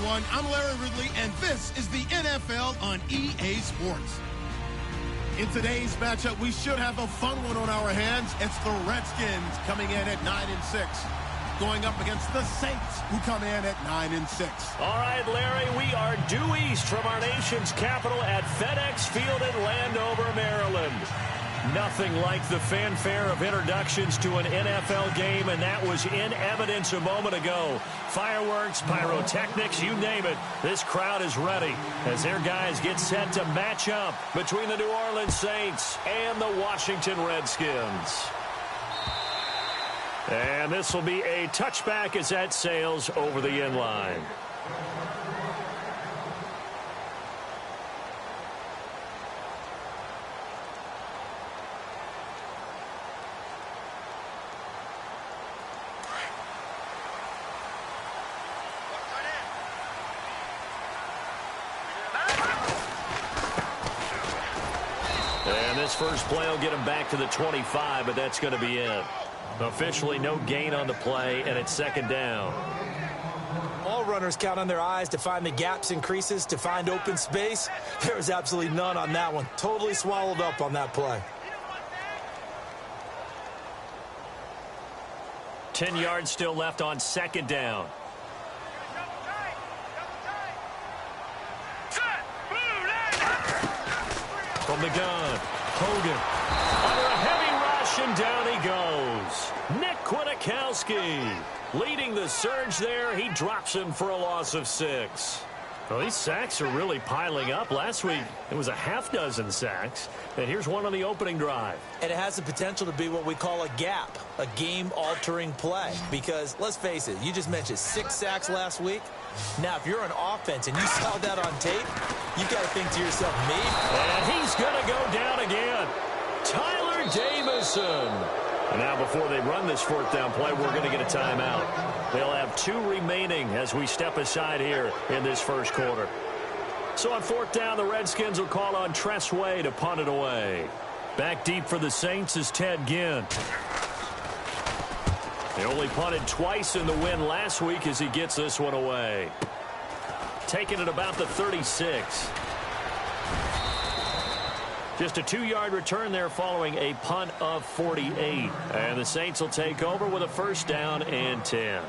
everyone. I'm Larry Ridley, and this is the NFL on EA Sports. In today's matchup, we should have a fun one on our hands. It's the Redskins coming in at 9-6, going up against the Saints, who come in at 9-6. All right, Larry, we are due east from our nation's capital at FedEx Field in Landover, Maryland. Nothing like the fanfare of introductions to an NFL game, and that was in evidence a moment ago. Fireworks, pyrotechnics, you name it. This crowd is ready as their guys get set to match up between the New Orleans Saints and the Washington Redskins. And this will be a touchback as that sails over the end line. And this first play will get him back to the 25, but that's going to be it. Officially no gain on the play, and it's second down. All runners count on their eyes to find the gaps and creases, to find open space. There was absolutely none on that one. Totally swallowed up on that play. 10 yards still left on second down. From the gun, Hogan. Under a heavy rush, and down he goes. Nick Kwiatkowski leading the surge there. He drops him for a loss of 6. Well, these sacks are really piling up. Last week, it was a half-dozen sacks. And here's one on the opening drive. And it has the potential to be what we call a gap, a game-altering play. Because, let's face it, you just mentioned 6 sacks last week. Now, if you're an offense and you saw that on tape, you've got to think to yourself, maybe. And he's going to go down again. Tyler Davison. And now before they run this fourth down play, we're going to get a timeout. They'll have 2 remaining as we step aside here in this first quarter. So on fourth down, the Redskins will call on Tress Way to punt it away. Back deep for the Saints is Ted Ginn. He only punted twice in the win last week as he gets this one away. Taking it about the 36. Just a 2-yard return there following a punt of 48. And the Saints will take over with a first down and 10.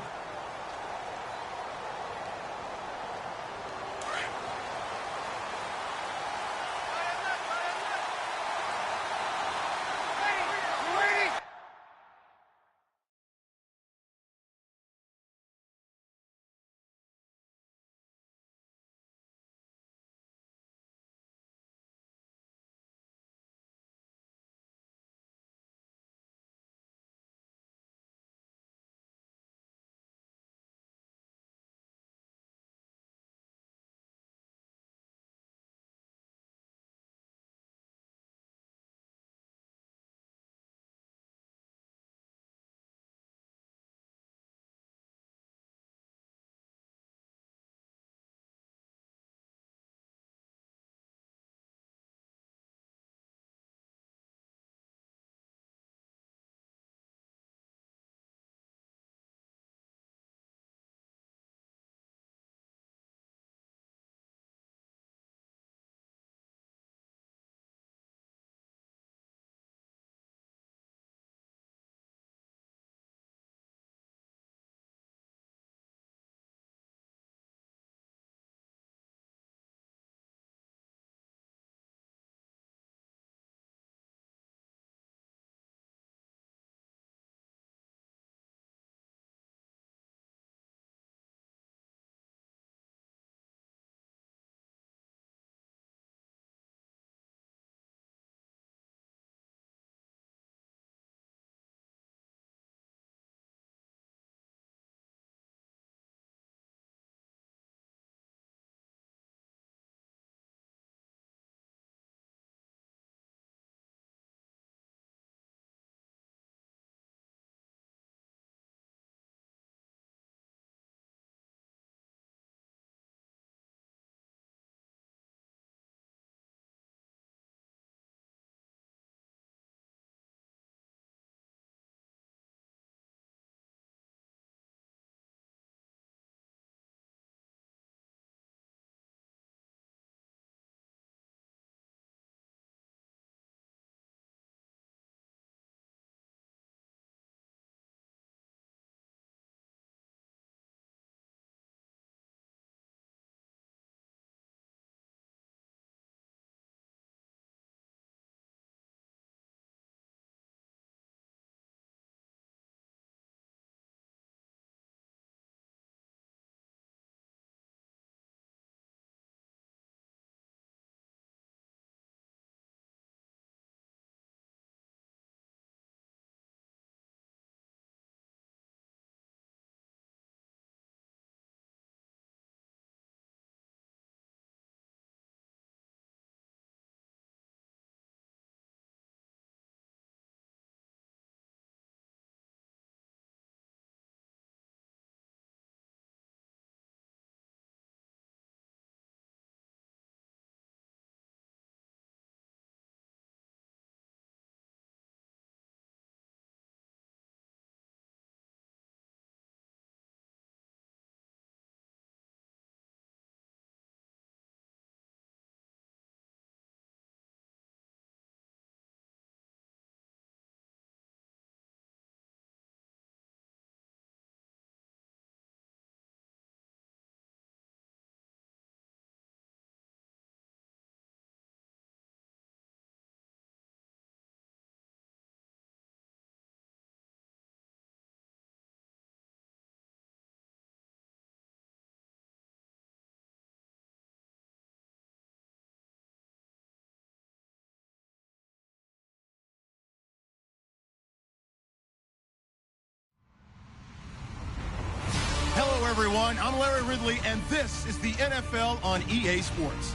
everyone. I'm Larry Ridley, and this is the NFL on EA Sports.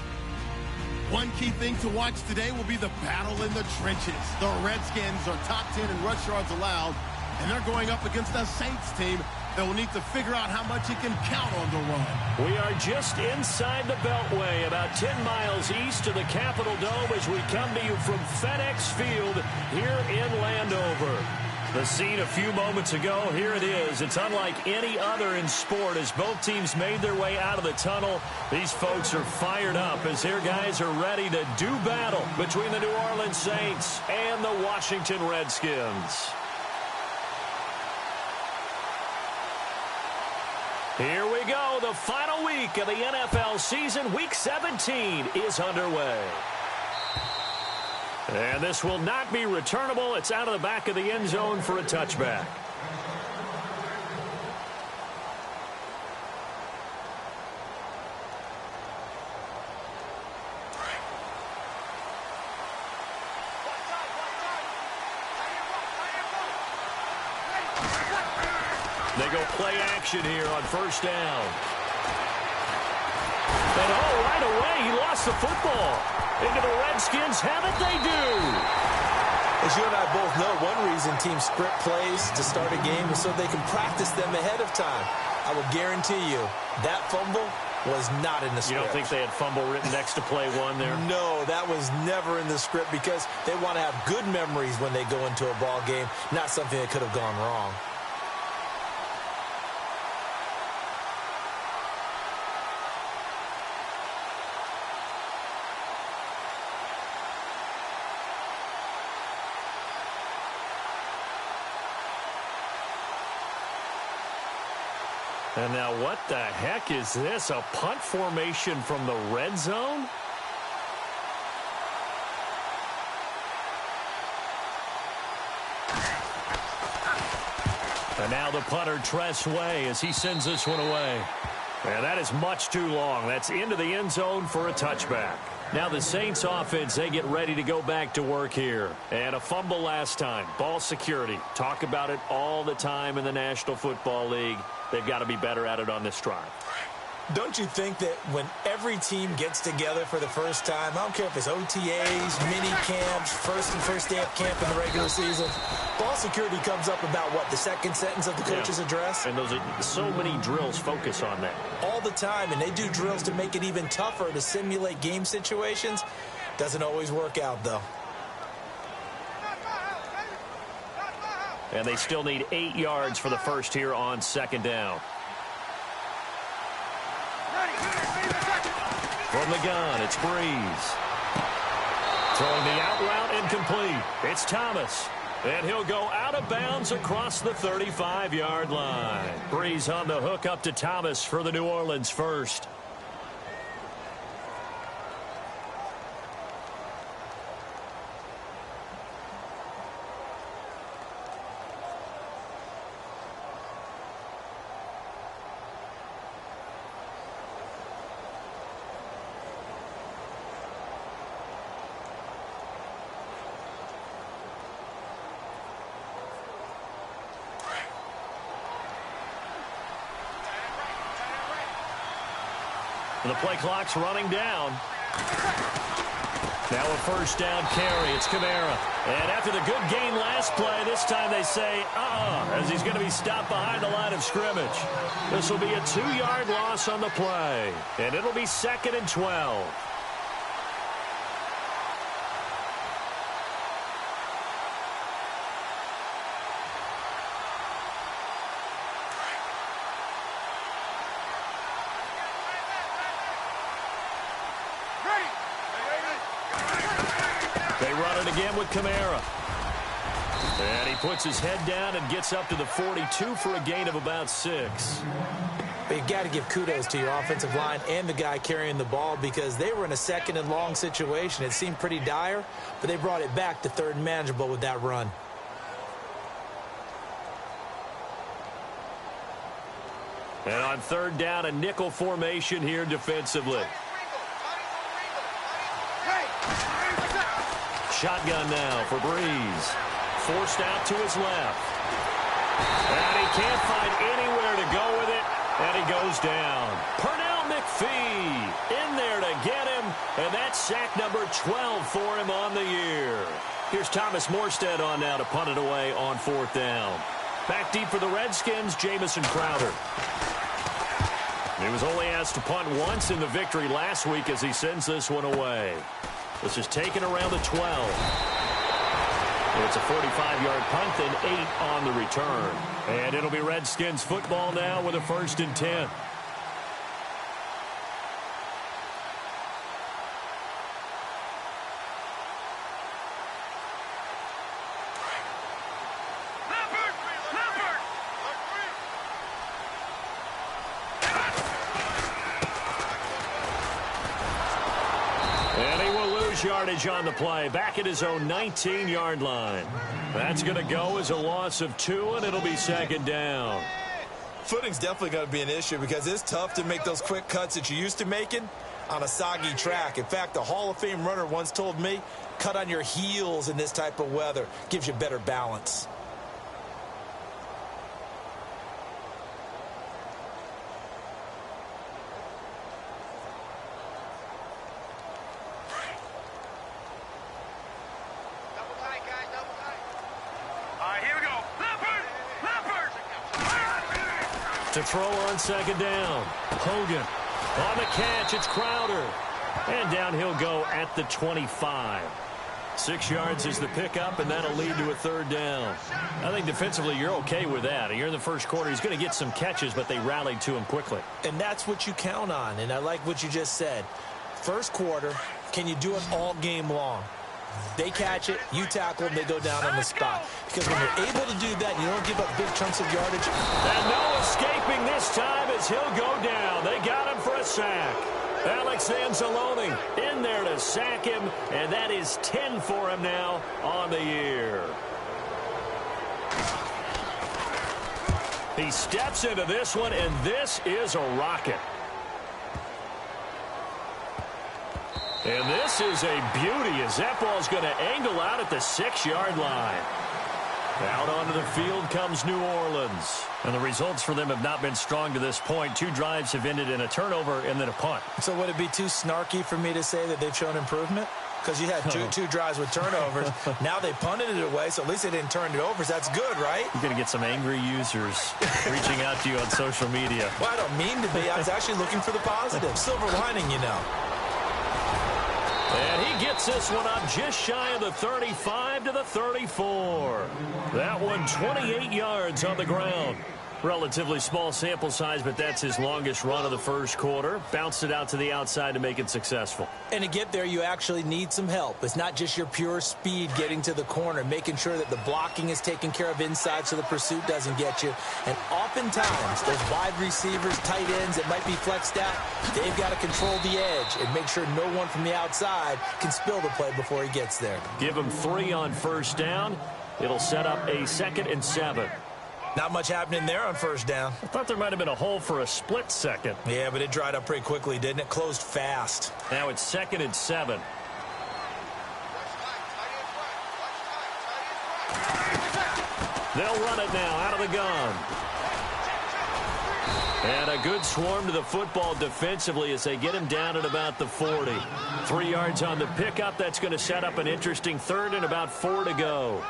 One key thing to watch today will be the battle in the trenches. The Redskins are top 10 in rush yards allowed, and they're going up against a Saints team that will need to figure out how much it can count on the run. We are just inside the Beltway, about 10 miles east of the Capitol Dome as we come to you from FedEx Field here in Landover. The scene a few moments ago, here it is. It's unlike any other in sport as both teams made their way out of the tunnel. These folks are fired up as their guys are ready to do battle between the New Orleans Saints and the Washington Redskins. Here we go. The final week of the NFL season. Week 17 is underway. And this will not be returnable. It's out of the back of the end zone for a touchback. They go play action here on first down. And right away, he lost the football. Into the Redskins have it, they do. As you and I both know, one reason teams script plays to start a game is so they can practice them ahead of time. I will guarantee you that fumble was not in the script. You don't think they had fumble written next to play one there? No, that was never in the script because they want to have good memories when they go into a ball game, not something that could have gone wrong. And now what the heck is this? A punt formation from the red zone? And now the punter Tress Way as he sends this one away. And that is much too long. That's into the end zone for a touchback. Now the Saints offense, they get ready to go back to work here. And a fumble last time. Ball security. Talk about it all the time in the National Football League. They've got to be better at it on this drive. Don't you think that when every team gets together for the first time, I don't care if it's OTAs, mini camps, first day of camp in the regular season, ball security comes up about, what, the second sentence of the coach's address? And those are so many drills focus on that. All the time, and they do drills to make it even tougher to simulate game situations. Doesn't always work out, though. And they still need 8 yards for the first here on second down. From the gun, it's Breeze. Throwing the out route incomplete. It's Thomas. And he'll go out of bounds across the 35-yard line. Breeze on the hook up to Thomas for the New Orleans first. And the play clock's running down. Now a first down carry. It's Kamara. And after the good gain last play, this time they say, as he's going to be stopped behind the line of scrimmage. This will be a 2-yard loss on the play. And it'll be 2nd and 12. Again with Kamara. And he puts his head down and gets up to the 42 for a gain of about 6. But you got to give kudos to your offensive line and the guy carrying the ball because they were in a 2nd and long situation. It seemed pretty dire, but they brought it back to 3rd and manageable with that run. And on 3rd down, a nickel formation here defensively. Shotgun now for Breeze. Forced out to his left. And he can't find anywhere to go with it. And he goes down. Pernell McPhee in there to get him, and that's sack number 12 for him on the year. Here's Thomas Morstead on now to punt it away on 4th down. Back deep for the Redskins, Jamison Crowder. He was only asked to punt once in the victory last week as he sends this one away. This is taken around the 12. It's a 45-yard punt, then 8 on the return. And it'll be Redskins football now with a 1st and 10. Yardage on the play, back at his own 19-yard line. That's going to go as a loss of 2, and it'll be 2nd down. Footing's definitely going to be an issue because it's tough to make those quick cuts that you're used to making on a soggy track. In fact, a Hall of Fame runner once told me, cut on your heels in this type of weather. Gives you better balance. To throw on 2nd down. Hogan on the catch. It's Crowder. And down he'll go at the 25. 6 yards is the pickup, and that'll lead to a 3rd down. I think defensively you're okay with that. You're in the first quarter. He's going to get some catches, but they rallied to him quickly. And that's what you count on, and I like what you just said. First quarter, can you do it all game long? They catch it, you tackle them, they go down on the spot. Because when you're able to do that, you don't give up big chunks of yardage. And no escaping this time as he'll go down. They got him for a sack. Alex Anzalone in there to sack him, and that is 10 for him now on the year. He steps into this one, and this is a rocket. And this is a beauty as that ball's going to angle out at the 6-yard line. Out onto the field comes New Orleans. And the results for them have not been strong to this point. 2 drives have ended in a turnover and then a punt. So would it be too snarky for me to say that they've shown improvement? Because you had two drives with turnovers. Now they punted it away, so at least they didn't turn it over. So that's good, right? You're going to get some angry users reaching out to you on social media. Well, I don't mean to be. I was actually looking for the positive. Silver lining, you know. And he gets this one up just shy of the 35 to the 34. That one 28 yards on the ground. Relatively small sample size, but that's his longest run of the first quarter. Bounced it out to the outside to make it successful. And to get there, you actually need some help. It's not just your pure speed getting to the corner, making sure that the blocking is taken care of inside so the pursuit doesn't get you. And oftentimes, those wide receivers, tight ends that might be flexed out, they've got to control the edge and make sure no one from the outside can spill the play before he gets there. Give him 3 on first down. It'll set up a 2nd and 7. Not much happening there on first down. I thought there might have been a hole for a split second. Yeah, but it dried up pretty quickly, didn't it? Closed fast. Now it's 2nd and 7. They'll run it now out of the gun. And a good swarm to the football defensively as they get him down at about the 40. 3 yards on the pickup. That's going to set up an interesting 3rd and about 4 to go.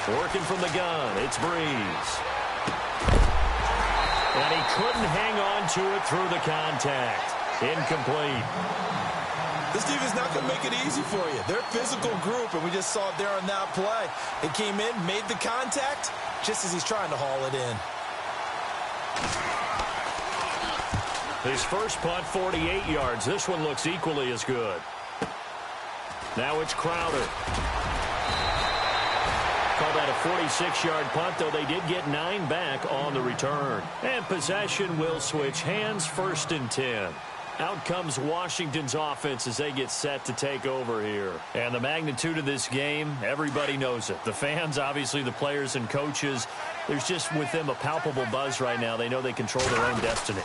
Working from the gun, it's Breeze. And he couldn't hang on to it through the contact. Incomplete. This defense is not going to make it easy for you. They're a physical group, and we just saw it there on that play. It came in, made the contact, just as he's trying to haul it in. His first punt, 48 yards. This one looks equally as good. Now it's Crowder. Call that a 46-yard punt, though they did get 9 back on the return. And possession will switch hands, 1st and 10. Out comes Washington's offense as they get set to take over here. And the magnitude of this game, everybody knows it. The fans, obviously the players and coaches, there's just with them a palpable buzz right now. They know they control their own destiny.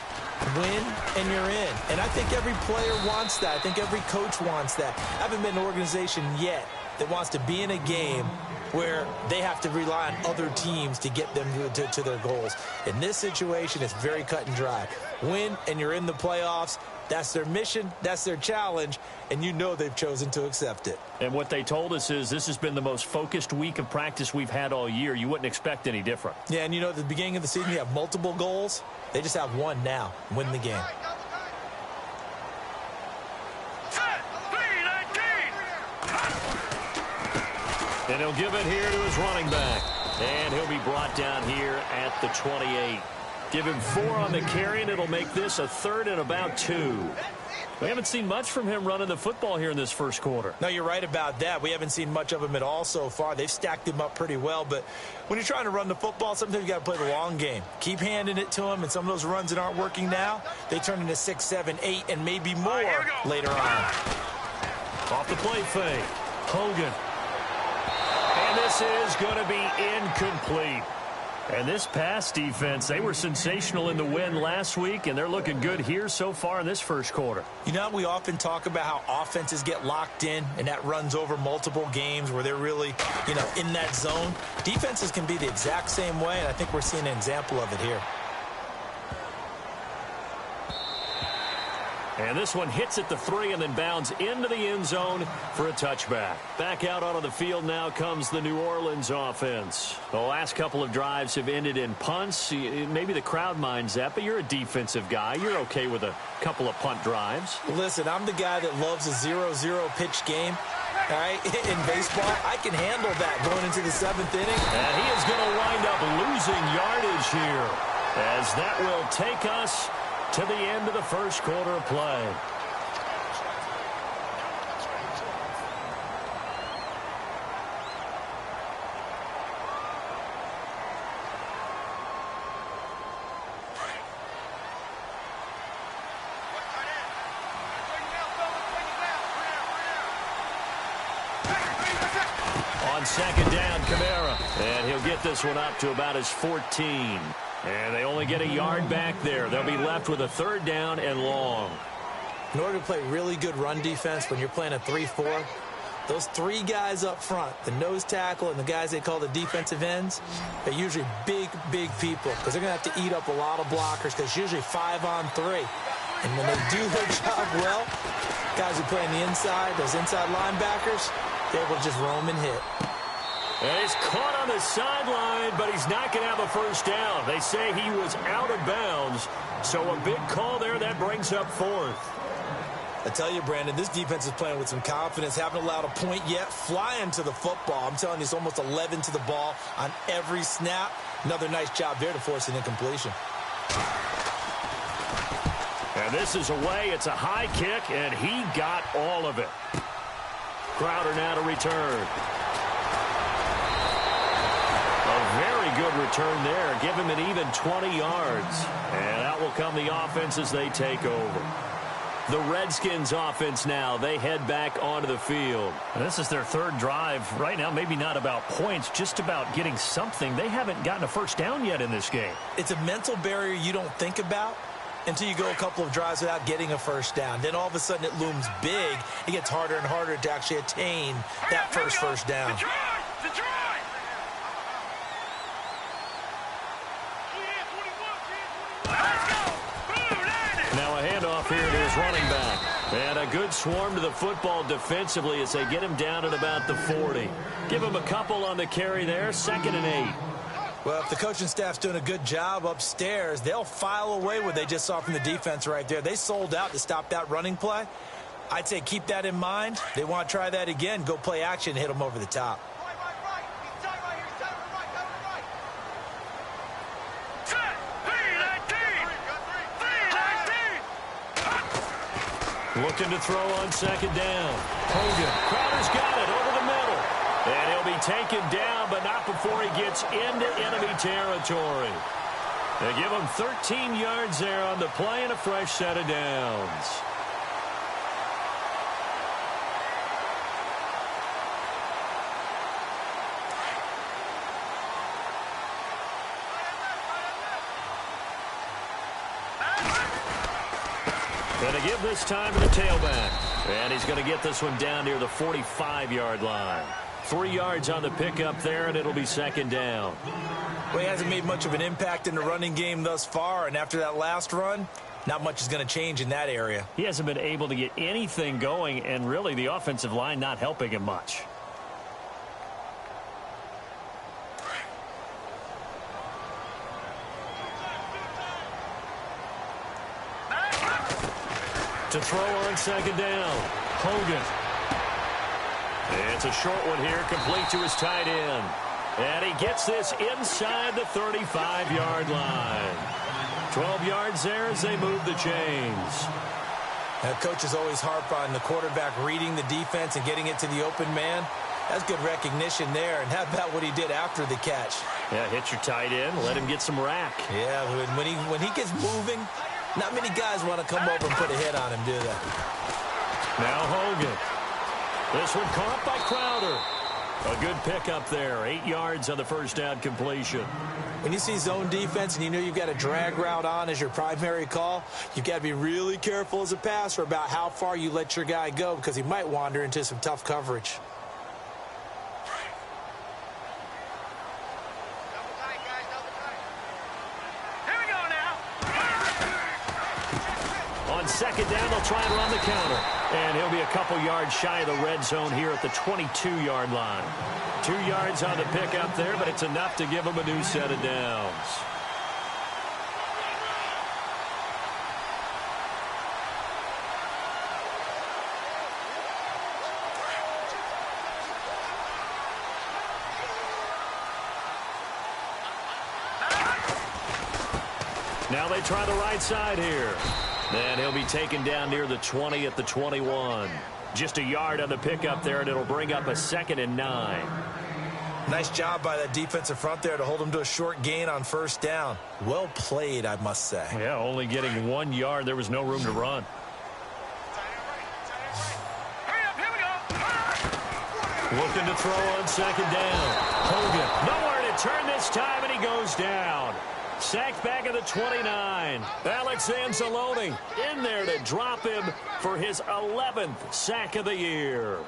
Win and you're in. And I think every player wants that. I think every coach wants that. I haven't been an organization yet that wants to be in a game where they have to rely on other teams to get them to their goals. In this situation, it's very cut and dry. Win and you're in the playoffs. That's their mission, that's their challenge, and you know they've chosen to accept it. And what they told us is this has been the most focused week of practice we've had all year. You wouldn't expect any different. Yeah, and you know at the beginning of the season you have multiple goals. They just have one now, win the game. And he'll give it here to his running back. And he'll be brought down here at the 28. Give him 4 on the carry, and it'll make this a 3rd and about 2. We haven't seen much from him running the football here in this first quarter. No, you're right about that. We haven't seen much of him at all so far. They've stacked him up pretty well, but when you're trying to run the football, sometimes you got to play the long game. Keep handing it to him, and some of those runs that aren't working now, they turn into 6, 7, 8, and maybe more later on. Off the play fake. Hogan. And this is going to be incomplete. And this pass defense, they were sensational in the win last week, and they're looking good here so far in this first quarter. You know, we often talk about how offenses get locked in, and that runs over multiple games where they're really, in that zone. Defenses can be the exact same way, and I think we're seeing an example of it here. And this one hits at the 3 and then bounds into the end zone for a touchback. Back out onto the field now comes the New Orleans offense. The last couple of drives have ended in punts. Maybe the crowd minds that, but you're a defensive guy. You're okay with a couple of punt drives. Listen, I'm the guy that loves a 0-0 pitch game. All right, in baseball, I can handle that going into the 7th inning. And he is going to wind up losing yardage here, as that will take us to the end of the first quarter of play. On second down, Kamara. And he'll get this one up to about his 14. And they only get a yard back there. They'll be left with a 3rd down and long. In order to play really good run defense when you're playing a 3-4, those 3 guys up front, the nose tackle and the guys they call the defensive ends, they're usually big, big people because they're going to have to eat up a lot of blockers because it's usually 5 on 3. And when they do their job well, guys who play on the inside, those inside linebackers, they're able to just roam and hit. And he's caught on the sideline, but he's not going to have a first down. They say he was out of bounds, so a big call there that brings up 4th. I tell you, Brandon, this defense is playing with some confidence. Haven't allowed a point yet. Flying to the football. I'm telling you, it's almost 11 to the ball on every snap. Another nice job there to force an incompletion. And this is away. It's a high kick, and he got all of it. Crowder now to return. A very good return there. Give him an even 20 yards. And out will come the offense as they take over. The Redskins offense now. They head back onto the field. And this is their 3rd drive. Right now, maybe not about points, just about getting something. They haven't gotten a first down yet in this game. It's a mental barrier you don't think about until you go a couple of drives without getting a first down. Then all of a sudden it looms big. It gets harder and harder to actually attain that first down. Now a handoff here to his running back. And a good swarm to the football defensively as they get him down at about the 40. Give him a couple on the carry there. 2nd and 8. Well, if the coaching staff's doing a good job upstairs, they'll file away what they just saw from the defense right there. They sold out to stop that running play. I'd say keep that in mind. They want to try that again. Go play action and hit them over the top. Looking to throw on 2nd down. Hogan. Crowder's got it over the middle. And he'll be taken down, but not before he gets into enemy territory. They give him 13 yards there on the play and a fresh set of downs. Going to give this time to the tailback. And he's going to get this one down near the 45-yard line. 3 yards on the pickup there, and it'll be second down. Well, he hasn't made much of an impact in the running game thus far, and after that last run, not much is going to change in that area. He hasn't been able to get anything going, and really the offensive line not helping him much. To throw on second down, Hogan. It's a short one here, complete to his tight end. And he gets this inside the 35-yard line. 12 yards there as they move the chains. Now, coaches always harp on the quarterback reading the defense and getting it to the open man. That's good recognition there. And how about what he did after the catch? Yeah, hit your tight end, let him get some rack. Yeah, when he gets moving, not many guys want to come over and put a hit on him, do they? Now Hogan. This one caught by Crowder. A good pickup there. 8 yards on the first down completion. When you see zone defense and you know you've got a drag route on as your primary call, you've got to be really careful as a passer about how far you let your guy go because he might wander into some tough coverage. Second down, they'll try and run the counter. And he'll be a couple yards shy of the red zone here at the 22-yard line. 2 yards on the pickup there, but it's enough to give him a new set of downs. Now they try the right side here. And he'll be taken down near the 20 at the 21. Just a yard on the pickup there, and it'll bring up a 2nd and 9. Nice job by that defensive front there to hold him to a short gain on first down. Well played, I must say. Yeah, only getting 1 yard. There was no room to run. Looking to throw on second down. Hogan, nowhere to turn this time, and he goes down. Sacked back at the 29. Alex Anzalone in there to drop him for his 11th sack of the year.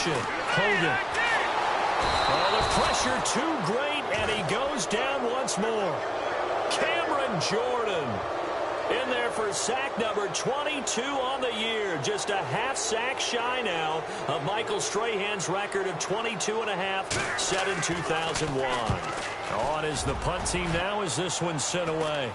Hogan. Oh, the pressure too great, and he goes down once more. Cameron Jordan in there for sack number 22 on the year. Just a half sack shy now of Michael Strahan's record of 22 and a half set in 2001. On is the punt team now as this one's sent away.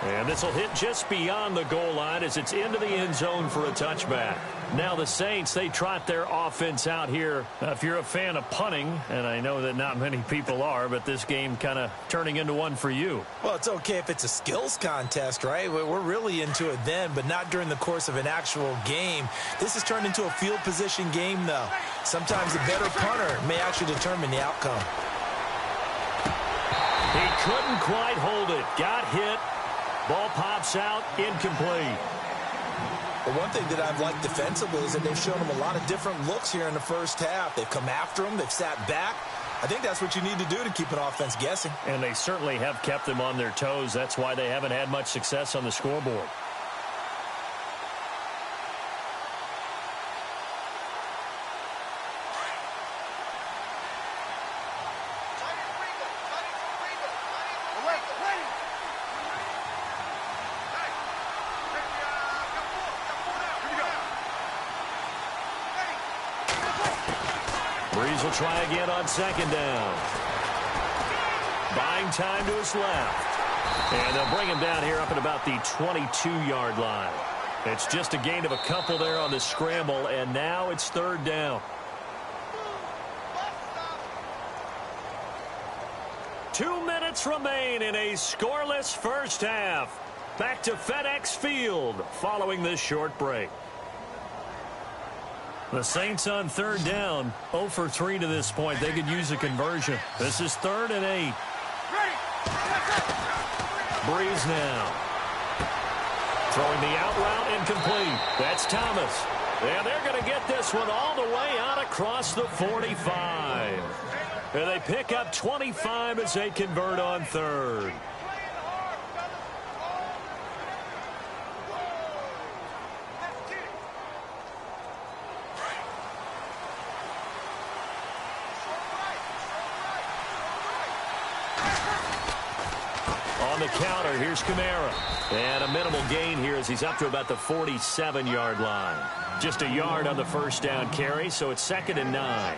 And this will hit just beyond the goal line as it's into the end zone for a touchback. Now the Saints, they trot their offense out here. If you're a fan of punting, and I know that not many people are, but this game kind of turning into one for you. Well, it's okay if it's a skills contest, right? We're really into it then, but not during the course of an actual game. This has turned into a field position game, though. Sometimes the better punter may actually determine the outcome. He couldn't quite hold it. Got hit. Ball pops out, incomplete. Well, one thing that I've liked defensively is that they've shown him a lot of different looks here in the first half. They've come after him. They've sat back. I think that's what you need to do to keep an offense guessing. And they certainly have kept them on their toes. That's why they haven't had much success on the scoreboard. Breeze will try again on second down. Buying time to his left. And they'll bring him down here up at about the 22-yard line. It's just a gain of a couple there on the scramble, and now it's third down. 2 minutes remain in a scoreless first half. Back to FedEx Field following this short break. The Saints on third down, 0 for 3 to this point. They could use a conversion. This is 3rd and 8. Breeze now. Throwing the out route incomplete. That's Thomas. And they're going to get this one all the way out across the 45. And they pick up 25 as they convert on third. On the counter, here's Kamara. And a minimal gain here as he's up to about the 47-yard line. Just a yard on the first down carry, so it's 2nd and 9.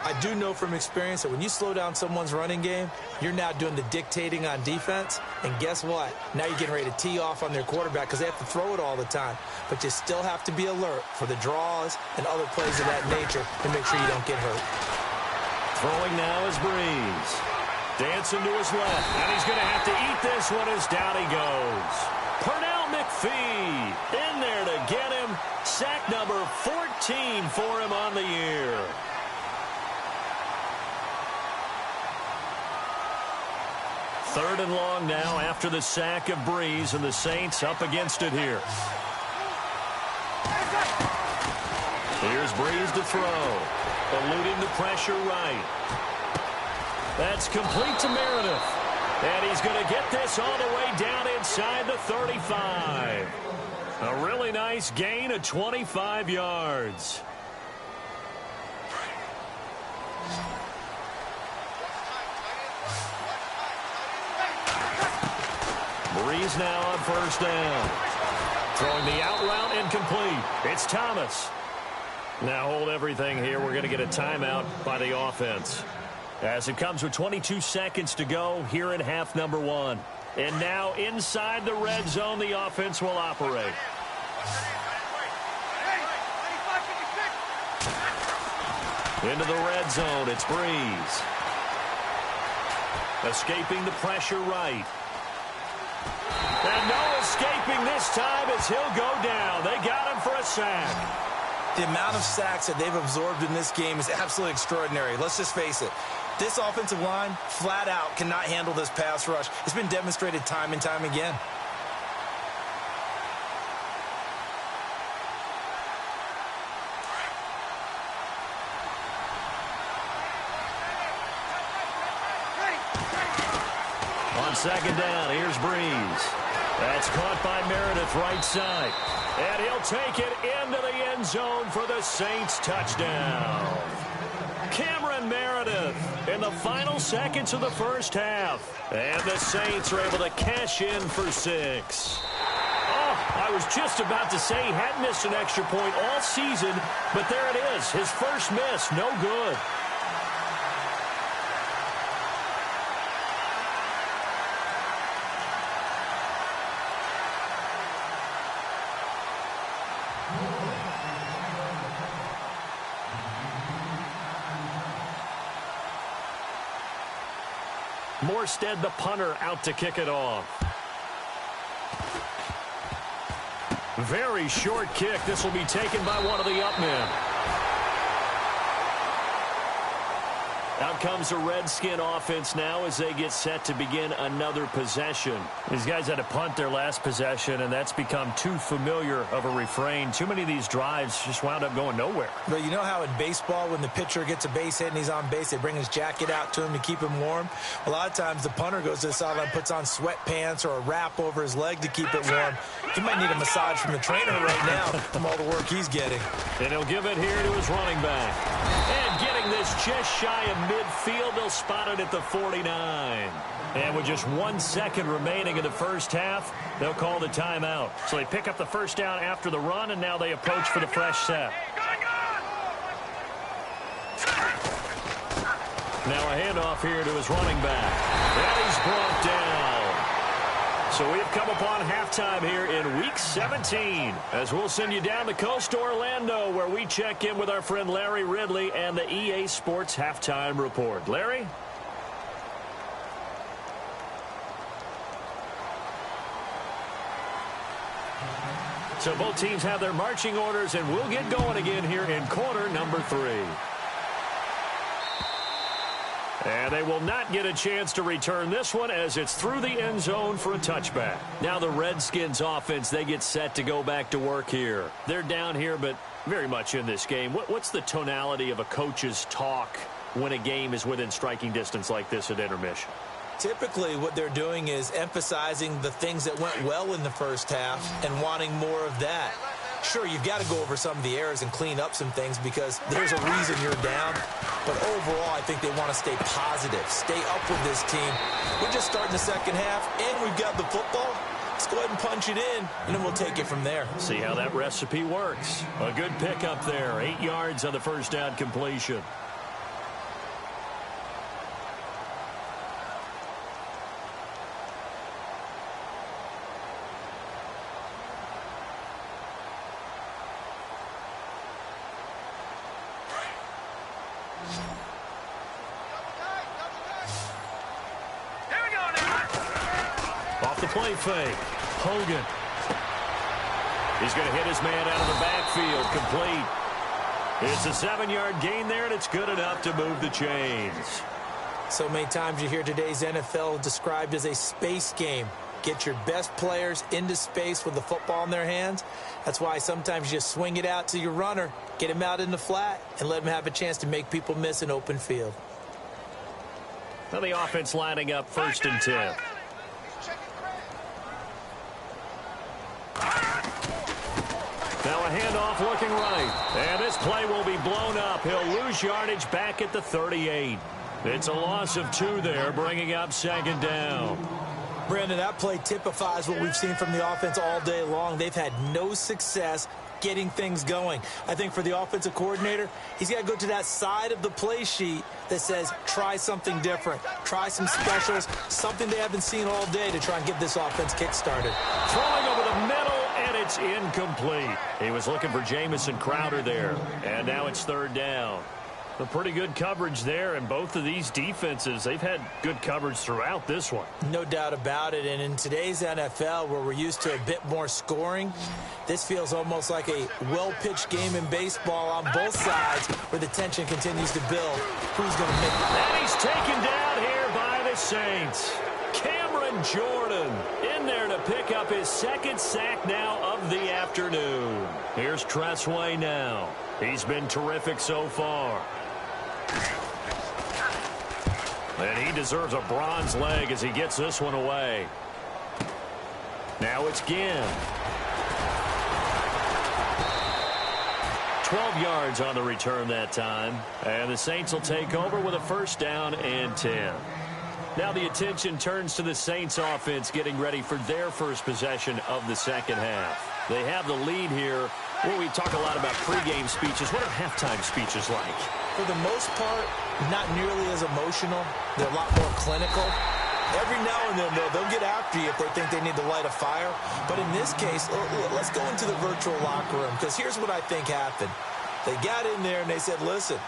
I do know from experience that when you slow down someone's running game, you're now doing the dictating on defense. And guess what? Now you're getting ready to tee off on their quarterback because they have to throw it all the time. But you still have to be alert for the draws and other plays of that nature to make sure you don't get hurt. Throwing now is Breeze. Dancing to his left. And he's going to have to eat this one as down he goes. Pernell McPhee in there to get him. Sack number 14 for him on the year. Third and long now after the sack of Breeze, and the Saints up against it here. Here's Breeze to throw. Eluding the pressure right. That's complete to Meredith. And he's going to get this all the way down inside the 35. A really nice gain of 25 yards. Breeze now on first down. Throwing the out route incomplete. It's Thomas. Now hold everything here. We're going to get a timeout by the offense. As it comes with 22 seconds to go here in half number 1. And now inside the red zone, the offense will operate. Into the red zone, it's Breeze. Escaping the pressure right. And no escaping this time as he'll go down. They got him for a sack. The amount of sacks that they've absorbed in this game is absolutely extraordinary. Let's just face it. This offensive line, flat out, cannot handle this pass rush. It's been demonstrated time and time again. On second down, here's Breeze. That's caught by Meredith right side. And he'll take it into the end zone for the Saints touchdown. Cameron Meredith in the final seconds of the first half. And the Saints are able to cash in for 6. Oh, I was just about to say he hadn't missed an extra point all season, but there it is. His first miss, no good. Morstead, the punter, out to kick it off. Very short kick. This will be taken by one of the up men. Out comes the Redskin offense now as they get set to begin another possession. These guys had to punt their last possession, and that's become too familiar of a refrain. Too many of these drives just wound up going nowhere. But you know how in baseball, when the pitcher gets a base hit and he's on base, they bring his jacket out to him to keep him warm? A lot of times the punter goes to the sideline, puts on sweatpants or a wrap over his leg to keep it warm. He might need a massage from the trainer right now from all the work he's getting. And he'll give it here to his running back. And getting this just shy of midfield, they'll spot it at the 49. And with just 1 second remaining in the first half, they'll call the timeout. So they pick up the first down after the run, and now they approach for the fresh set. Now a handoff here to his running back. And he's brought down. So we have come upon halftime here in Week 17, as we'll send you down the coast to Orlando, where we check in with our friend Larry Ridley and the EA Sports Halftime Report. Larry? So both teams have their marching orders, and we'll get going again here in quarter number 3. And they will not get a chance to return this one, as it's through the end zone for a touchback. Now the Redskins offense, they get set to go back to work here. They're down here, but very much in this game. What's the tonality of a coach's talk when a game is within striking distance like this at intermission? Typically, what they're doing is emphasizing the things that went well in the first half and wanting more of that. Sure, you've got to go over some of the errors and clean up some things because there's a reason you're down. But overall, I think they want to stay positive, stay up with this team. We're just starting the second half, and we've got the football. Let's go ahead and punch it in, and then we'll take it from there. See how that recipe works. A good pickup there, 8 yards on the first down completion. Off the play fake. Hogan. He's going to hit his man out of the backfield. Complete. It's a 7-yard gain there, and it's good enough to move the chains. So many times you hear today's NFL described as a space game. Get your best players into space with the football in their hands. That's why sometimes you just swing it out to your runner, get him out in the flat, and let him have a chance to make people miss an open field. Now the offense lining up 1st and 10. Now a handoff looking right. And this play will be blown up. He'll lose yardage back at the 38. It's a loss of 2 there, bringing up 2nd down. Brandon, that play typifies what we've seen from the offense all day long. They've had no success getting things going. I think for the offensive coordinator, he's got to go to that side of the play sheet that says try something different, try some specials, something they haven't seen all day to try and get this offense kick-started. Throwing over the middle, and it's incomplete. He was looking for Jamison Crowder there, and now it's 3rd down. A pretty good coverage there, and both of these defenses, they've had good coverage throughout this one. No doubt about it, and in today's NFL, where we're used to a bit more scoring, this feels almost like a well-pitched game in baseball on both sides, where the tension continues to build. Who's going to make it? And he's taken down here by the Saints. Cameron Jordan in there to pick up his 2nd sack now of the afternoon. Here's Tressway now. He's been terrific so far. And he deserves a bronze leg as he gets this one away. Now it's Ginn. 12 yards on the return that time. And the Saints will take over with a 1st down and 10. Now the attention turns to the Saints offense getting ready for their first possession of the second half. They have the lead here. Where we talk a lot about pregame speeches, what are halftime speeches like? For the most part, not nearly as emotional. They're a lot more clinical. Every now and then, though, they'll get after you if they think they need to light a fire. But in this case, let's go into the virtual locker room, because here's what I think happened. They got in there and they said, listen,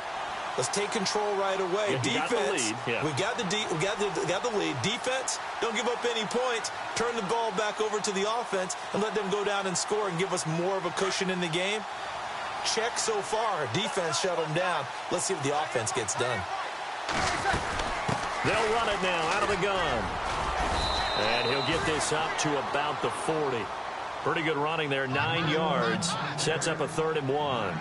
let's take control right away. Yeah, defense, we got the lead. Defense, don't give up any points. Turn the ball back over to the offense and let them go down and score and give us more of a cushion in the game. Check so far. Defense shut them down. Let's see what the offense gets done. They'll run it now out of the gun. And he'll get this up to about the 40. Pretty good running there, 9 yards. Sets up a 3rd and 1.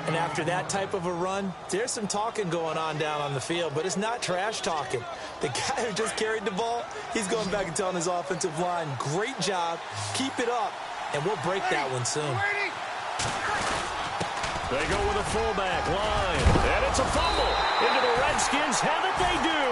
And after that type of a run, there's some talking going on down on the field, but it's not trash talking. The guy who just carried the ball, he's going back and telling his offensive line, great job, keep it up, and we'll break that one soon. They go with a fullback line, and it's a fumble. Into the Redskins have it, they do.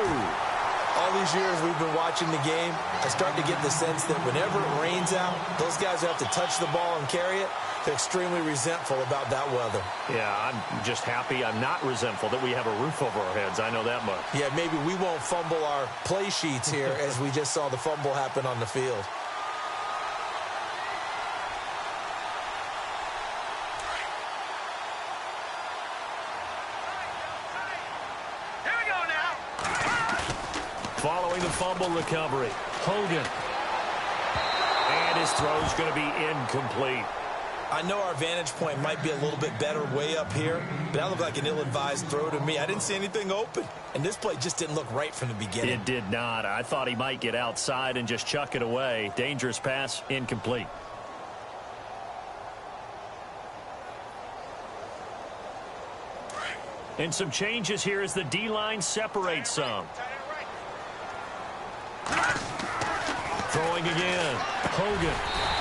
All these years we've been watching the game, I start to get the sense that whenever it rains out, those guys who have to touch the ball and carry it, they're extremely resentful about that weather. Yeah, I'm just happy I'm not resentful that we have a roof over our heads. I know that much. Yeah, maybe we won't fumble our play sheets here as we just saw the fumble happen on the field. Following the fumble recovery, Hogan. And his throw's going to be incomplete. I know our vantage point might be a little bit better way up here, but that looked like an ill-advised throw to me. I didn't see anything open, and this play just didn't look right from the beginning. It did not. I thought he might get outside and just chuck it away. Dangerous pass, incomplete. And some changes here as the D-line separates some. Throwing again. Hogan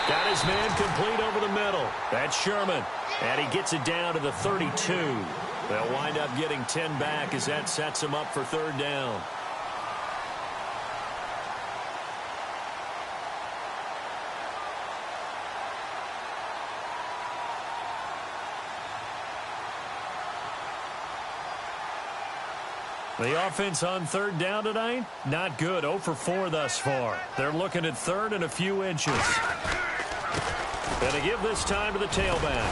got his man complete over the middle. That's Sherman. And he gets it down to the 32. They'll wind up getting 10 back as that sets him up for third down. The offense on third down tonight, not good. 0 for 4 thus far. They're looking at third and a few inches. Going to give this time to the tailback.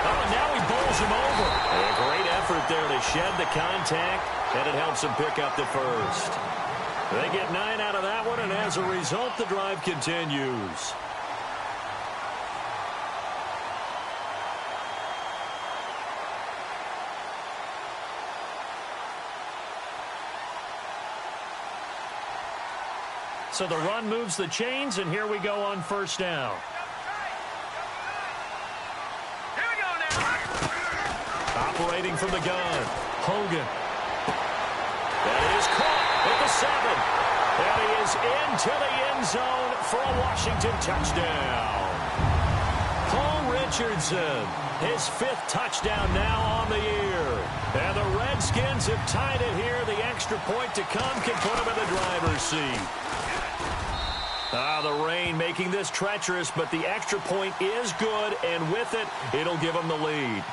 Oh, and now he bowls him over. A great effort there to shed the contact, and it helps him pick up the first. They get 9 out of that one, and as a result, the drive continues. So the run moves the chains, and here we go on first down. Here we go now. Operating from the gun, Hogan. That is caught at the 7. And he is into the end zone for a Washington touchdown. Paul Richardson, his 5th touchdown now on the year. And the Redskins have tied it here. The extra point to come can put them in the driver's seat. The rain making this treacherous, but the extra point is good, and with it, it'll give them the lead.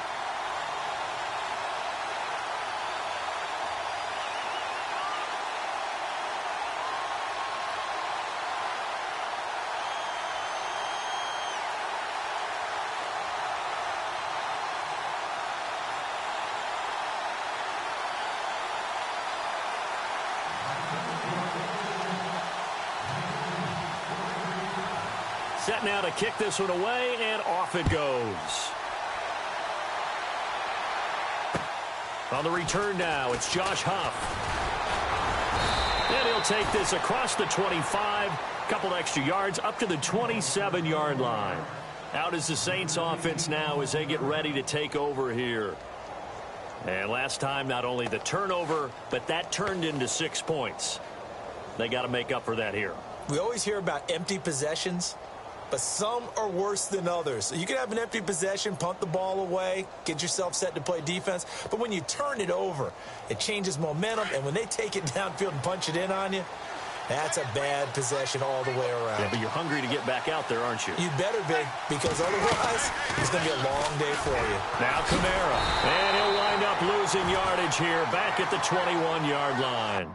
Set now to kick this one away, and off it goes. On the return now, it's Josh Huff. And he'll take this across the 25, couple extra yards up to the 27-yard line. Out is the Saints offense now as they get ready to take over here. And last time, not only the turnover, but that turned into 6 points. They got to make up for that here. We always hear about empty possessions, but some are worse than others. You can have an empty possession, punt the ball away, get yourself set to play defense. But when you turn it over, it changes momentum. And when they take it downfield and punch it in on you, that's a bad possession all the way around. Yeah, but you're hungry to get back out there, aren't you? You better be, because otherwise it's going to be a long day for you. Now Kamara. And he'll wind up losing yardage here back at the 21-yard line.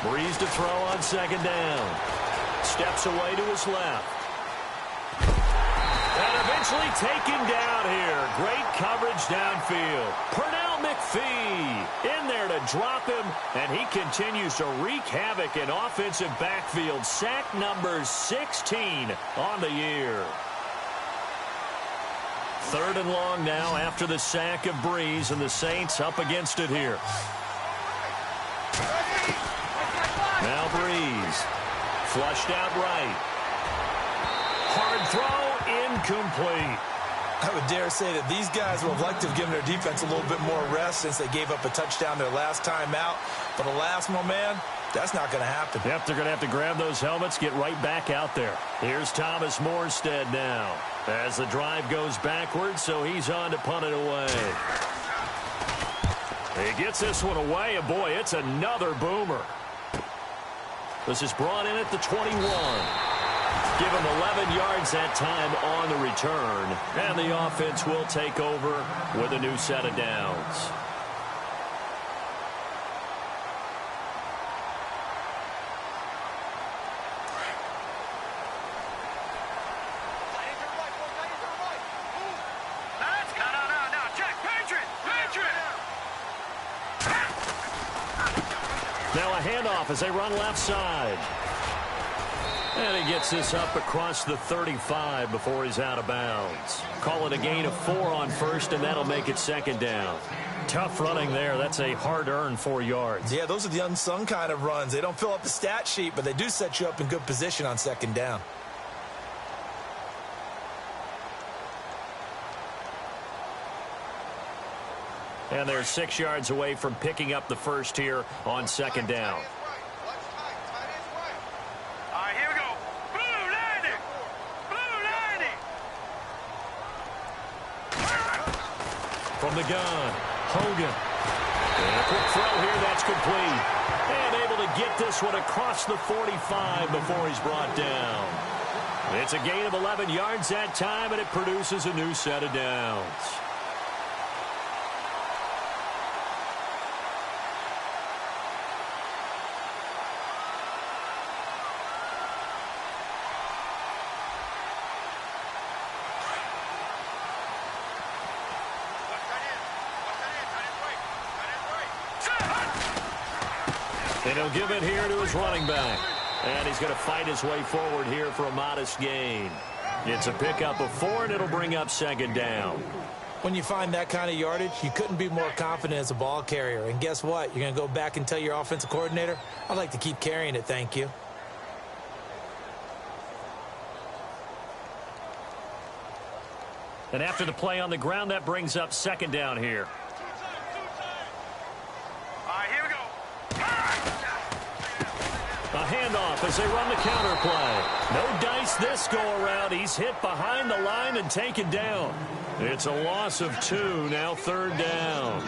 Breeze to throw on second down. Steps away to his left. And eventually taken down here. Great coverage downfield. Pernell McPhee in there to drop him, and he continues to wreak havoc in offensive backfield. Sack number 16 on the year. 3rd and long now after the sack of Breeze, and the Saints up against it here. Now Breeze. Flushed out right. Hard throw, incomplete. I would dare say that these guys would have liked to have given their defense a little bit more rest since they gave up a touchdown their last time out. But alas, my man, that's not going to happen. Yep, they're going to have to grab those helmets, get right back out there. Here's Thomas Morstead now as the drive goes backwards, so he's on to punt it away. He gets this one away, and boy, it's another boomer. This is brought in at the 21. Give him 11 yards that time on the return. And the offense will take over with a new set of downs. Now a handoff as they run left side. And he gets this up across the 35 before he's out of bounds. Call it a gain of 4 on first, and that'll make it second down. Tough running there. That's a hard-earned 4 yards. Yeah, those are the unsung kind of runs. They don't fill up the stat sheet, but they do set you up in good position on second down. And they're 6 yards away from picking up the first here on second down. From the gun, Hogan. And a quick throw here, that's complete. And able to get this one across the 45 before he's brought down. It's a gain of 11 yards that time, and it produces a new set of downs. And he'll give it here to his running back. And he's going to fight his way forward here for a modest gain. It's a pickup of 4, and it'll bring up second down. When you find that kind of yardage, you couldn't be more confident as a ball carrier. And guess what? You're going to go back and tell your offensive coordinator, I'd like to keep carrying it, thank you. And after the play on the ground, that brings up second down here. A handoff as they run the counter play. No dice this go-around. He's hit behind the line and taken down. It's a loss of 2, now third down.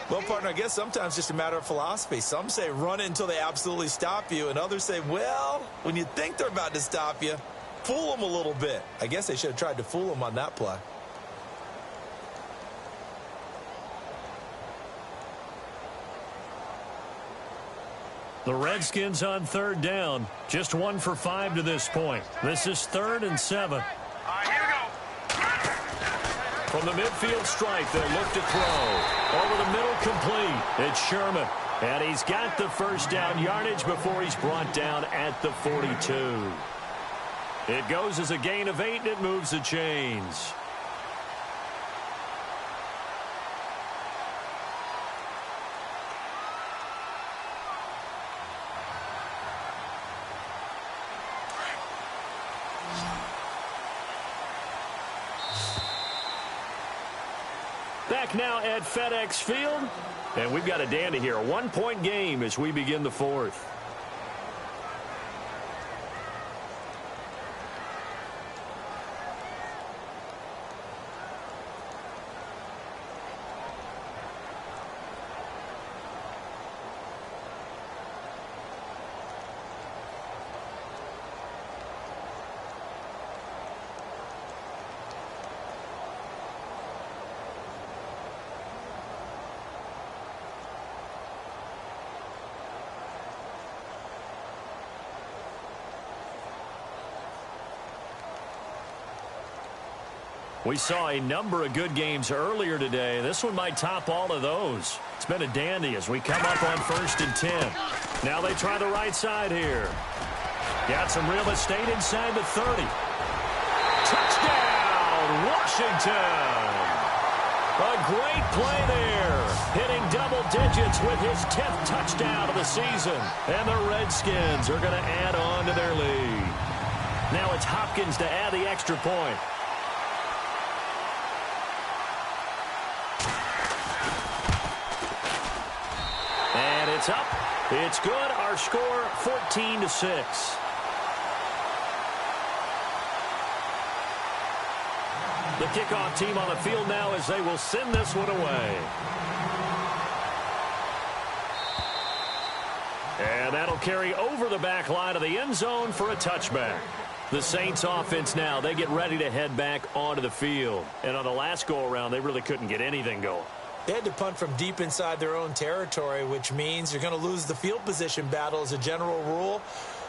Well, partner, I guess sometimes it's just a matter of philosophy. Some say run it until they absolutely stop you, and others say, well, when you think they're about to stop you, fool them a little bit. I guess they should have tried to fool them on that play. The Redskins on third down. Just 1 for 5 to this point. This is 3rd and 7. Here we go. From the midfield stripe, they'll look to throw. Over the middle, complete. It's Sherman. And he's got the first down yardage before he's brought down at the 42. It goes as a gain of 8, and it moves the chains. Back now at FedEx Field, and we've got a dandy here. A 1-point game as we begin the 4th. We saw a number of good games earlier today. This one might top all of those. It's been a dandy as we come up on 1st and 10. Now they try the right side here. Got some real estate inside the 30. Touchdown, Washington! A great play there. Hitting double digits with his 10th touchdown of the season. And the Redskins are going to add on to their lead. Now it's Hopkins to add the extra point. And it's up. It's good. Our score 14-6. The kickoff team on the field now as they will send this one away. And that'll carry over the back line of the end zone for a touchback. The Saints offense now, they get ready to head back onto the field. And on the last go-around, they really couldn't get anything going. They had to punt from deep inside their own territory, which means you're going to lose the field position battle as a general rule.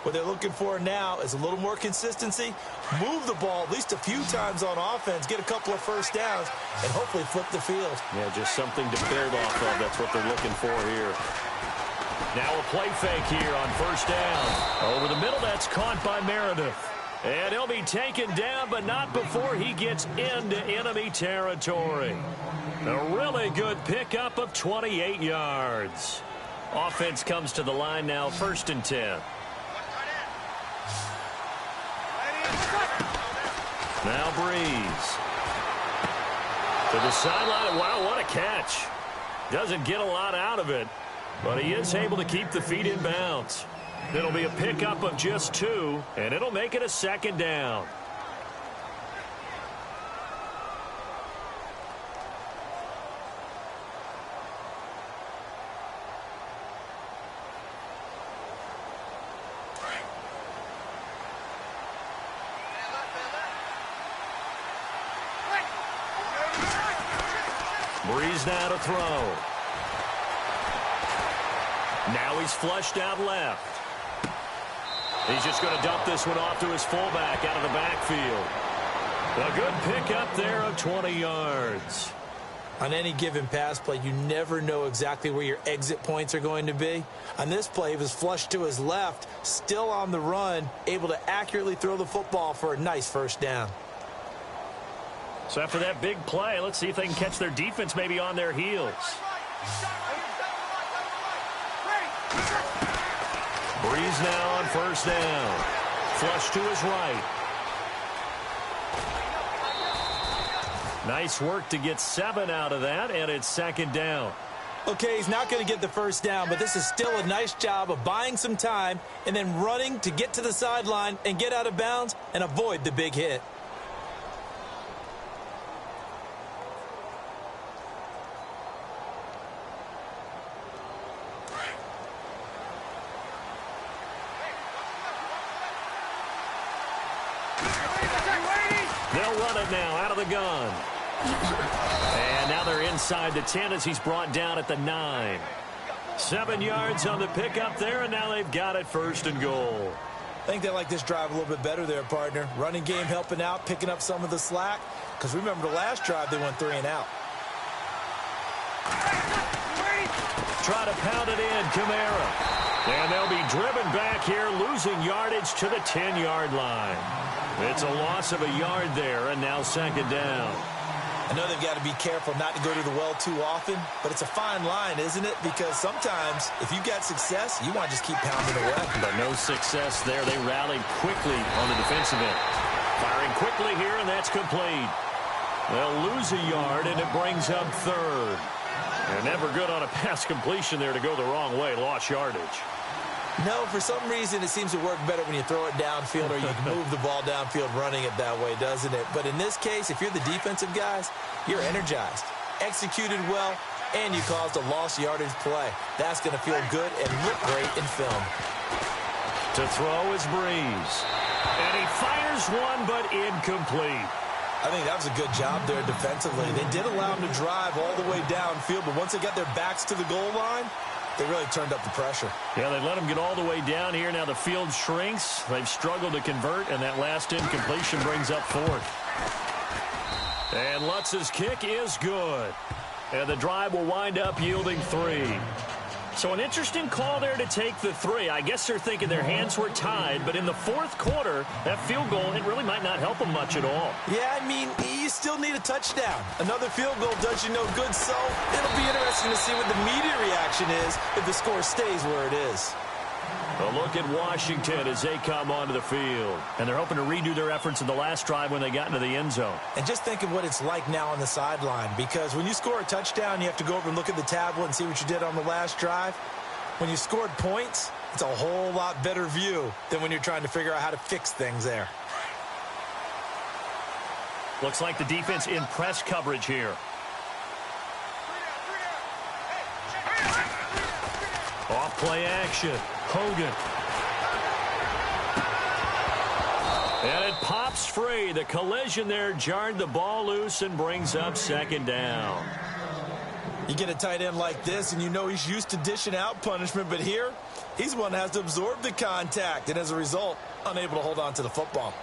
What they're looking for now is a little more consistency, move the ball at least a few times on offense, get a couple of first downs, and hopefully flip the field. Yeah, just something to build off of. That's what they're looking for here. Now a play fake here on 1st down. Over the middle, that's caught by Meredith. And he'll be taken down, but not before he gets into enemy territory. A really good pickup of 28 yards. Offense comes to the line now, 1st and 10. Now Breeze. To the sideline. Wow, what a catch. Doesn't get a lot out of it, but he is able to keep the feet in bounds. It'll be a pickup of just 2, and it'll make it a 2nd down. Breeze now to throw. Now he's flushed out left. He's just going to dump this one off to his fullback out of the backfield. A good pickup there of 20 yards. On any given pass play, you never know exactly where your exit points are going to be. On this play, he was flushed to his left, still on the run, able to accurately throw the football for a nice 1st down. So after that big play, let's see if they can catch their defense maybe on their heels. Breeze now on 1st down. Flush to his right. Nice work to get 7 out of that, and it's 2nd down. Okay, he's not going to get the 1st down, but this is still a nice job of buying some time and then running to get to the sideline and get out of bounds and avoid the big hit. They'll run it now out of the gun. And now they're inside the 10 as he's brought down at the 9. 7 yards on the pickup there, and now they've got it 1st and goal. I think they like this drive a little bit better there, partner. Running game helping out, picking up some of the slack. Because remember the last drive, they went 3 and out. Try to pound it in, Kamara. And they'll be driven back here, losing yardage to the 10-yard line. It's a loss of a yard there, and now 2nd down. I know they've got to be careful not to go to the well too often, but it's a fine line, isn't it? Because sometimes, if you've got success, you want to just keep pounding away. But no success there. They rallied quickly on the defensive end. Firing quickly here, and that's complete. They'll lose a yard, and it brings up 3rd. They're never good on a pass completion there to go the wrong way. Lost yardage. No, for some reason, it seems to work better when you throw it downfield or you can move the ball downfield running it that way, doesn't it? But in this case, if you're the defensive guys, you're energized, executed well, and you caused a lost yardage play. That's going to feel good and look great in film. To throw is Breeze. And he fires one, but incomplete. I think that was a good job there defensively. They did allow him to drive all the way downfield, but once they got their backs to the goal line, they really turned up the pressure. Yeah, they let him get all the way down here. Now the field shrinks. They've struggled to convert, and that last incompletion brings up 4th. And Lutz's kick is good. And the drive will wind up yielding 3. So an interesting call there to take the 3. I guess they're thinking their hands were tied, but in the fourth quarter, that field goal, it really might not help them much at all. Yeah, I mean, you still need a touchdown. Another field goal does you no good, so it'll be interesting to see what the media reaction is if the score stays where it is. A look at Washington as they come onto the field. And they're hoping to redo their efforts in the last drive when they got into the end zone. And just think of what it's like now on the sideline, because when you score a touchdown, you have to go over and look at the tablet and see what you did on the last drive. When you scored points, it's a whole lot better view than when you're trying to figure out how to fix things there. Looks like the defense in press coverage here. Off play action. Hogan. And it pops free. The collision there jarred the ball loose and brings up second down. You get a tight end like this, and you know he's used to dishing out punishment, but here, he's the one that has to absorb the contact, and as a result, unable to hold on to the football.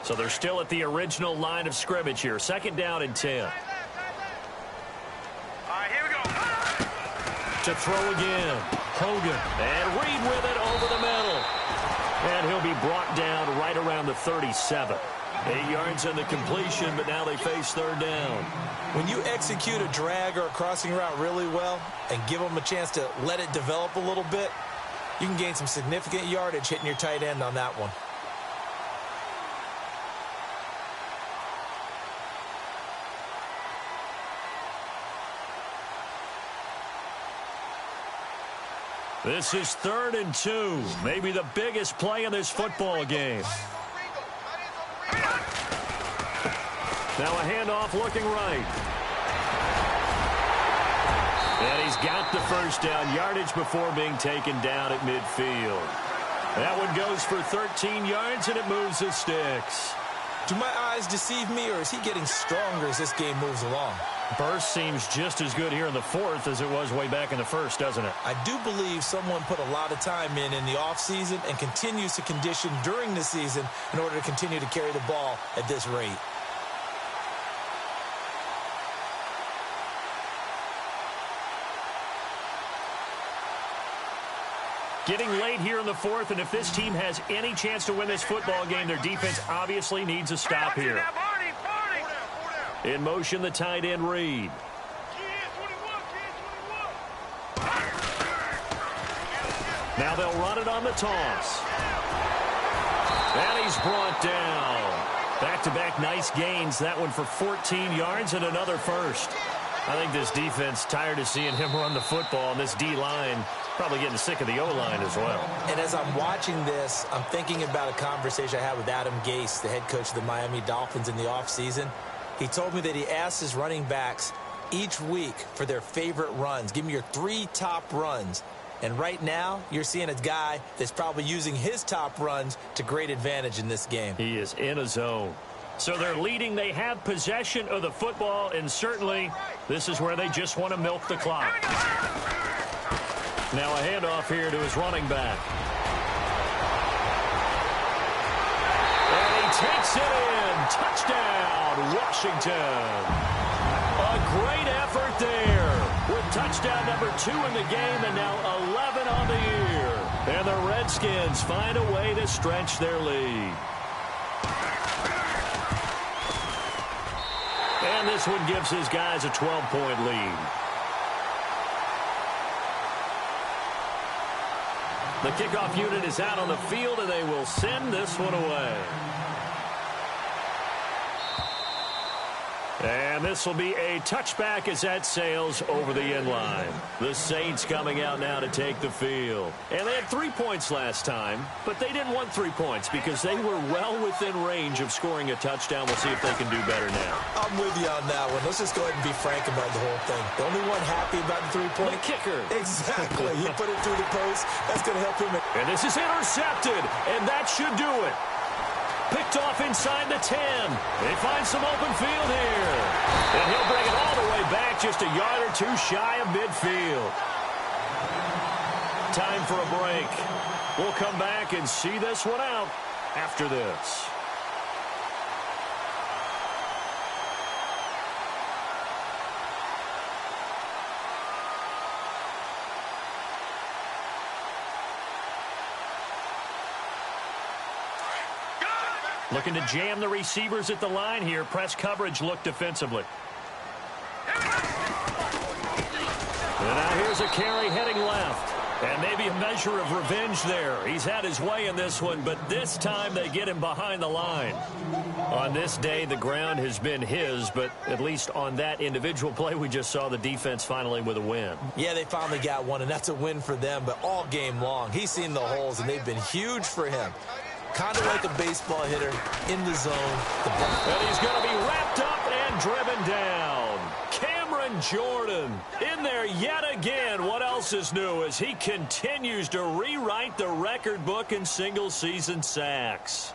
So they're still at the original line of scrimmage here. Second down and 10. All right, here we go. To throw again. Hogan. And Reed with it over the middle. And he'll be brought down right around the 37. 8 yards on the completion, but now they face third down. When you execute a drag or a crossing route really well and give them a chance to let it develop a little bit, you can gain some significant yardage hitting your tight end on that one. This is 3rd and 2. Maybe the biggest play in this football game. Now a handoff looking right. And he's got the first down. Yardage before being taken down at midfield. That one goes for 13 yards, and it moves the sticks. Do my eyes deceive me, or is he getting stronger as this game moves along? Burst seems just as good here in the fourth as it was way back in the first, doesn't it? I do believe someone put a lot of time in the offseason and continues to condition during the season in order to continue to carry the ball at this rate. Getting late here in the fourth, and if this team has any chance to win this football game, their defense obviously needs a stop here. In motion, the tight end, Reed. Now they'll run it on the toss. And he's brought down. Back-to-back nice gains. That one for 14 yards and another first. I think this defense tired of seeing him run the football, and this D-line probably getting sick of the O-line as well. And as I'm watching this, I'm thinking about a conversation I had with Adam Gase, the head coach of the Miami Dolphins in the offseason. He told me that he asked his running backs each week for their favorite runs. Give me your 3 top runs. And right now, you're seeing a guy that's probably using his top runs to great advantage in this game. He is in a zone. So they're leading. They have possession of the football, and certainly this is where they just want to milk the clock. Now a handoff here to his running back. And he takes it in. Touchdown, Washington. A great effort there with touchdown number 2 in the game and now 11 on the year. And the Redskins find a way to stretch their lead. And this one gives his guys a 12-point lead. The kickoff unit is out on the field, and they will send this one away. And this will be a touchback as that sails over the end line. The Saints coming out now to take the field. And they had 3 points last time, but they didn't want 3 points because they were well within range of scoring a touchdown. We'll see if they can do better now. I'm with you on that one. Let's just go ahead and be frank about the whole thing. The only one happy about the 3-point. The kicker. Exactly. He put it through the post. That's going to help him. And this is intercepted, and that should do it. Picked off inside the 10. They find some open field here. And he'll bring it all the way back just a yard or 2 shy of midfield. Time for a break. We'll come back and see this one out after this. Looking to jam the receivers at the line here. Press coverage look defensively. And now here's a carry heading left. And maybe a measure of revenge there. He's had his way in this one, but this time they get him behind the line. On this day, the ground has been his, but at least on that individual play, we just saw the defense finally with a win. Yeah, they finally got one, and that's a win for them, but all game long, he's seen the holes, and they've been huge for him. Kind of like a baseball hitter in the zone. And he's going to be wrapped up and driven down. Cameron Jordan in there yet again. What else is new as he continues to rewrite the record book in single-season sacks.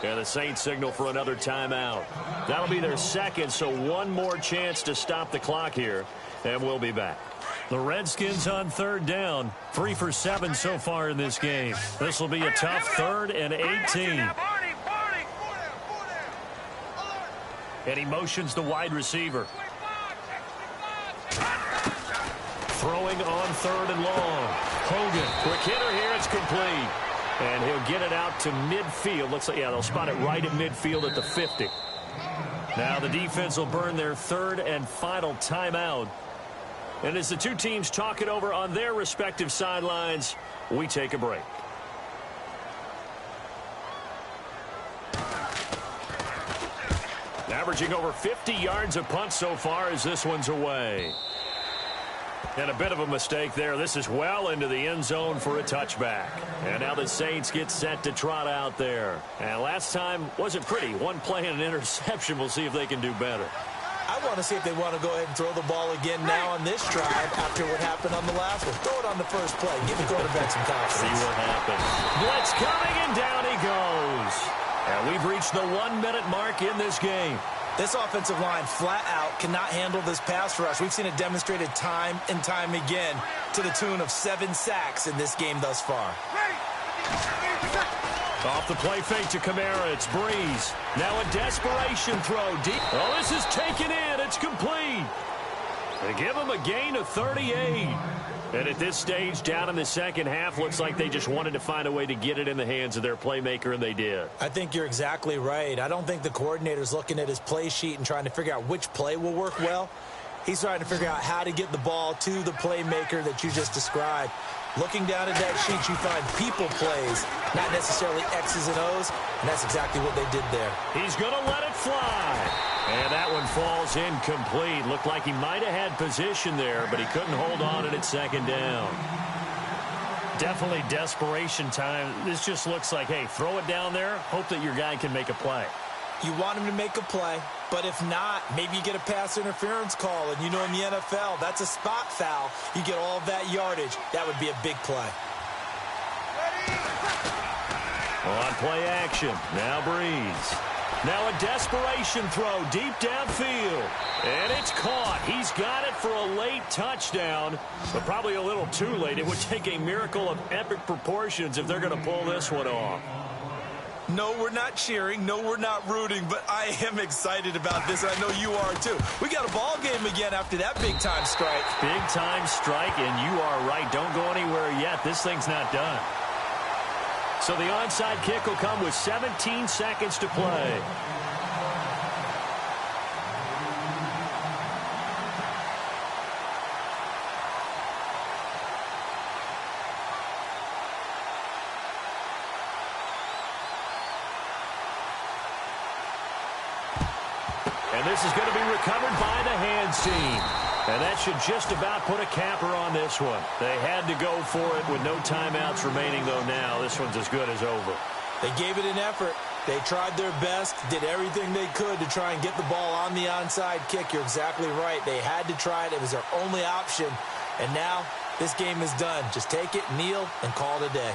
And the Saints signal for another timeout. That'll be their second, so one more chance to stop the clock here, and we'll be back. The Redskins on third down. 3 for 7 so far in this game. This will be a tough 3rd and 18. And he motions the wide receiver. Throwing on 3rd and long. Hogan, quick hitter here, it's complete. And he'll get it out to midfield. Looks like, yeah, they'll spot it right at midfield at the 50. Now the defense will burn their 3rd and final timeout. And as the two teams talk it over on their respective sidelines, we take a break. Averaging over 50 yards a punt so far as this one's away. And a bit of a mistake there. This is well into the end zone for a touchback. And now the Saints get set to trot out there. And last time wasn't pretty. One play and an interception. We'll see if they can do better. I want to see if they want to go ahead and throw the ball again now on this drive after what happened on the last one. Throw it on the first play. Give the quarterback some confidence. See what happens. Blitz coming, and down he goes. And we've reached the 1-minute mark in this game. This offensive line flat out cannot handle this pass rush. We've seen it demonstrated time and time again to the tune of 7 sacks in this game thus far. Off the play fake to Kamara. It's Breeze. Now a desperation throw deep. Oh, this is taken in. It's complete. They give him a gain of 38. And at this stage, down in the second half, looks like they just wanted to find a way to get it in the hands of their playmaker, and they did. I think you're exactly right. I don't think the coordinator's looking at his play sheet and trying to figure out which play will work well. He's trying to figure out how to get the ball to the playmaker that you just described. Looking down at that sheet, you find people plays, not necessarily X's and O's, and that's exactly what they did there. He's going to let it fly. And that one falls incomplete. Looked like he might have had position there, but he couldn't hold on and it's second down. Definitely desperation time. This just looks like, hey, throw it down there, hope that your guy can make a play. You want him to make a play, but if not, maybe you get a pass interference call, and you know in the NFL, that's a spot foul. You get all of that yardage. That would be a big play. On play action, now Breeze. Now a desperation throw deep downfield. And it's caught. He's got it for a late touchdown, but probably a little too late. It would take a miracle of epic proportions if they're going to pull this one off. No, we're not cheering. No, we're not rooting, but I am excited about this. I know you are too. We got a ball game again after that big-time strike. Big-time strike, and you are right. Don't go anywhere yet. This thing's not done. So the onside kick will come with 17 seconds to play. And this is going to be recovered by the hands team. And that should just about put a capper on this one. They had to go for it with no timeouts remaining, though now this one's as good as over. They gave it an effort. They tried their best, did everything they could to try and get the ball on the onside kick. You're exactly right. They had to try it. It was their only option. And now this game is done. Just take it, kneel, and call it a day.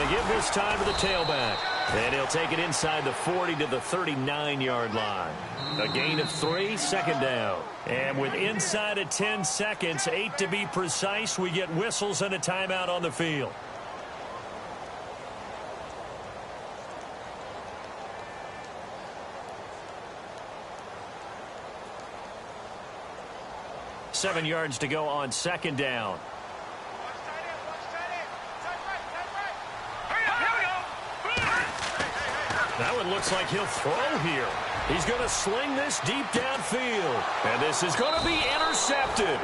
Going to give this time to the tailback. And he'll take it inside the 40 to the 39-yard line. A gain of 3, second down. And with inside of 10 seconds, 8 to be precise, we get whistles and a timeout on the field. Seven yards to go on second down. That one looks like he'll throw here. He's going to sling this deep downfield. And this is going to be intercepted.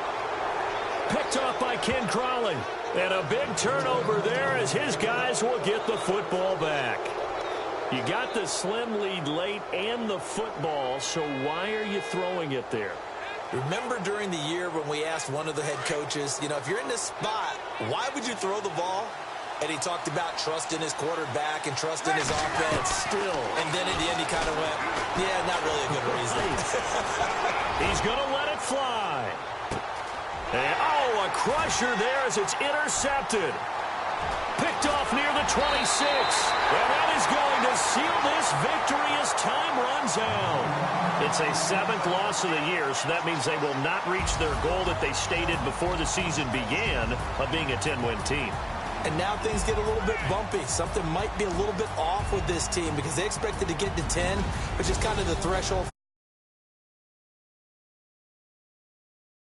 Picked off by Ken Crawley. And a big turnover there as his guys will get the football back. You got the slim lead late and the football, so why are you throwing it there? Remember during the year when we asked one of the head coaches, you know, if you're in this spot, why would you throw the ball? And he talked about trusting his quarterback and trusting his offense. Still. And then in the end, he kind of went, yeah, not really a good reason. He's going to let it fly. And, oh, a crusher there as it's intercepted. Picked off near the 26. And that is going to seal this victory as time runs out. It's a 7th loss of the year, so that means they will not reach their goal that they stated before the season began of being a 10-win team. And now things get a little bit bumpy. Something might be a little bit off with this team because they expected to get to 10, which is kind of the threshold.